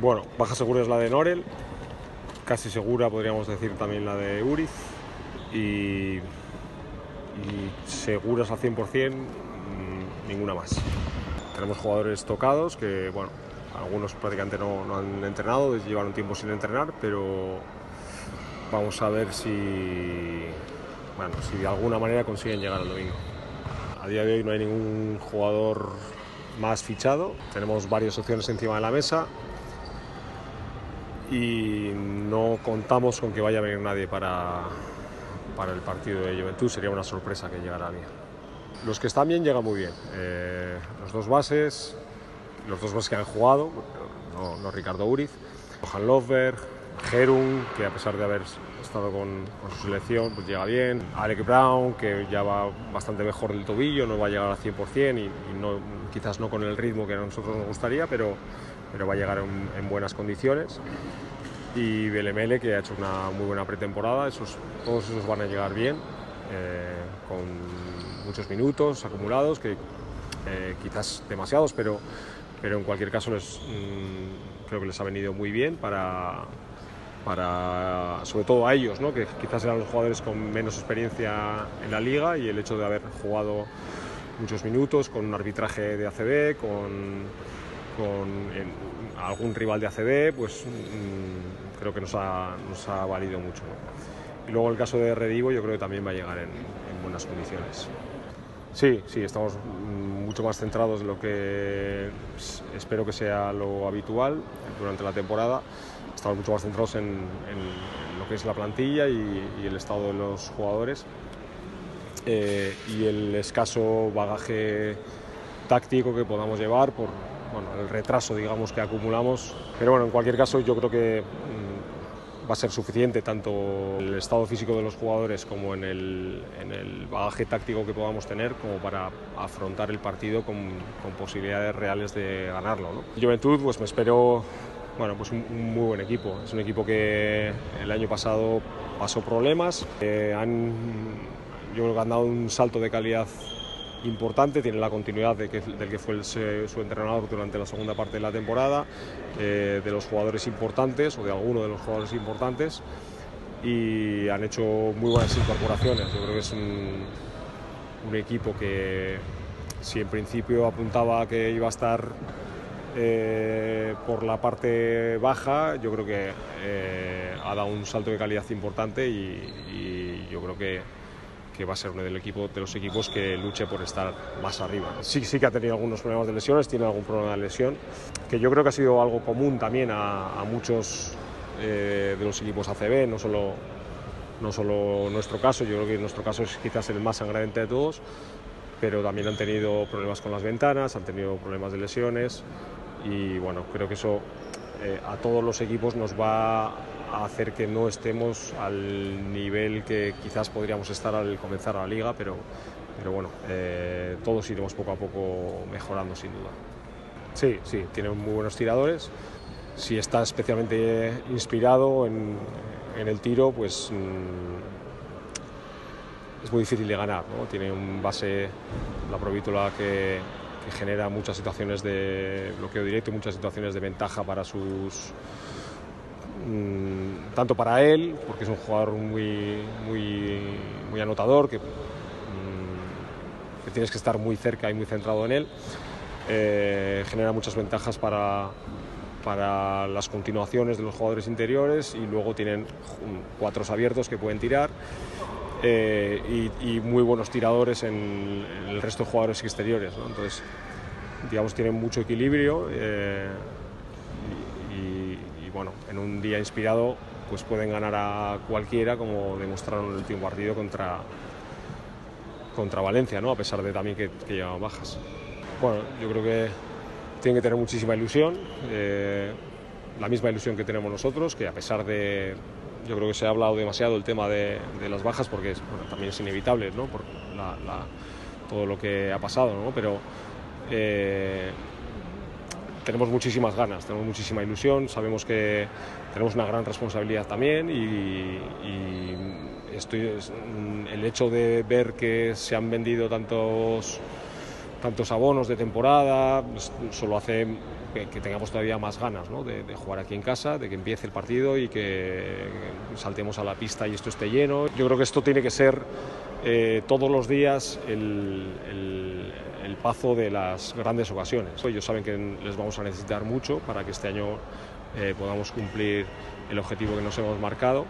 Bueno, baja segura es la de Norel, casi segura podríamos decir también la de Uriz y seguras al 100% ninguna más. Tenemos jugadores tocados que, bueno, algunos prácticamente no han entrenado, llevan un tiempo sin entrenar, pero vamos a ver si de alguna manera consiguen llegar al domingo. A día de hoy no hay ningún jugador más fichado, tenemos varias opciones encima de la mesa y no contamos con que vaya a venir nadie para el partido de Juventud. Sería una sorpresa que llegara alguien. Los que están bien llegan muy bien, los dos bases que han jugado, no Ricardo Uriz, Johan Löfberg, Gerun, que a pesar de haber estado con su selección, pues llega bien, Alec Brown, que ya va bastante mejor del tobillo, no va a llegar al 100% y quizás no con el ritmo que a nosotros nos gustaría, pero va a llegar en buenas condiciones. Y Belemele, que ha hecho una muy buena pretemporada, todos esos van a llegar bien, con muchos minutos acumulados, que quizás demasiados, pero en cualquier caso creo que les ha venido muy bien para sobre todo a ellos, ¿no? Que quizás eran los jugadores con menos experiencia en la liga, y el hecho de haber jugado muchos minutos con un arbitraje de ACB, con algún rival de ACB, pues creo que nos ha valido mucho, ¿no? Y luego el caso de Redivo yo creo que también va a llegar en buenas condiciones. Sí, estamos mucho más centrados de lo que espero que sea lo habitual durante la temporada. Estamos mucho más centrados en lo que es la plantilla y el estado de los jugadores y el escaso bagaje táctico que podamos llevar por el retraso, digamos, que acumulamos. Pero bueno, en cualquier caso yo creo que va a ser suficiente tanto el estado físico de los jugadores como en el bagaje táctico que podamos tener como para afrontar el partido con posibilidades reales de ganarlo, ¿no? Juventud, pues me espero pues un muy buen equipo. Es un equipo que el año pasado pasó problemas, yo creo que han dado un salto de calidad importante, tiene la continuidad del que fue su entrenador durante la segunda parte de la temporada, de los jugadores importantes o de alguno de los jugadores importantes, y han hecho muy buenas incorporaciones. Yo creo que es un equipo que, si en principio apuntaba a que iba a estar por la parte baja, yo creo que ha dado un salto de calidad importante y yo creo que va a ser uno de los equipos que luche por estar más arriba. Sí que ha tenido algunos problemas de lesiones, tiene algún problema de lesión, que yo creo que ha sido algo común también a muchos de los equipos ACB, no solo nuestro caso. Yo creo que nuestro caso es quizás el más sangrante de todos, pero también han tenido problemas con las ventanas, han tenido problemas de lesiones, y bueno, creo que eso a todos los equipos nos va a hacer que no estemos al nivel que quizás podríamos estar al comenzar la liga, pero bueno, todos iremos poco a poco mejorando, sin duda. Sí, tienen muy buenos tiradores. Si está especialmente inspirado en el tiro, pues es muy difícil de ganar, ¿no? Tiene un base, la Provítola, que genera muchas situaciones de bloqueo directo, muchas situaciones de ventaja para tanto para él, porque es un jugador muy anotador, que tienes que estar muy cerca y muy centrado en él. Genera muchas ventajas para las continuaciones de los jugadores interiores, y luego tienen cuatros abiertos que pueden tirar, y muy buenos tiradores en el resto de jugadores exteriores, ¿no? Entonces, digamos, tienen mucho equilibrio, y bueno, en un día inspirado pues pueden ganar a cualquiera, como demostraron en el último partido contra Valencia, ¿no? A pesar de también que llevaban bajas. Bueno, yo creo que tienen que tener muchísima ilusión, la misma ilusión que tenemos nosotros, que a pesar de... Yo creo que se ha hablado demasiado el tema de las bajas, porque también es inevitable, ¿no? Por todo lo que ha pasado, ¿no? Pero tenemos muchísimas ganas, tenemos muchísima ilusión, sabemos que tenemos una gran responsabilidad también, y el hecho de ver que se han vendido tantos tantos abonos de temporada, pues, solo hace que tengamos todavía más ganas, ¿no? de jugar aquí en casa, de que empiece el partido y que saltemos a la pista y esto esté lleno. Yo creo que esto tiene que ser todos los días el pazo de las grandes ocasiones. Ellos saben que les vamos a necesitar mucho para que este año podamos cumplir el objetivo que nos hemos marcado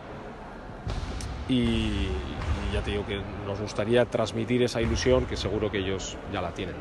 y ya te digo que nos gustaría transmitir esa ilusión que seguro que ellos ya la tienen.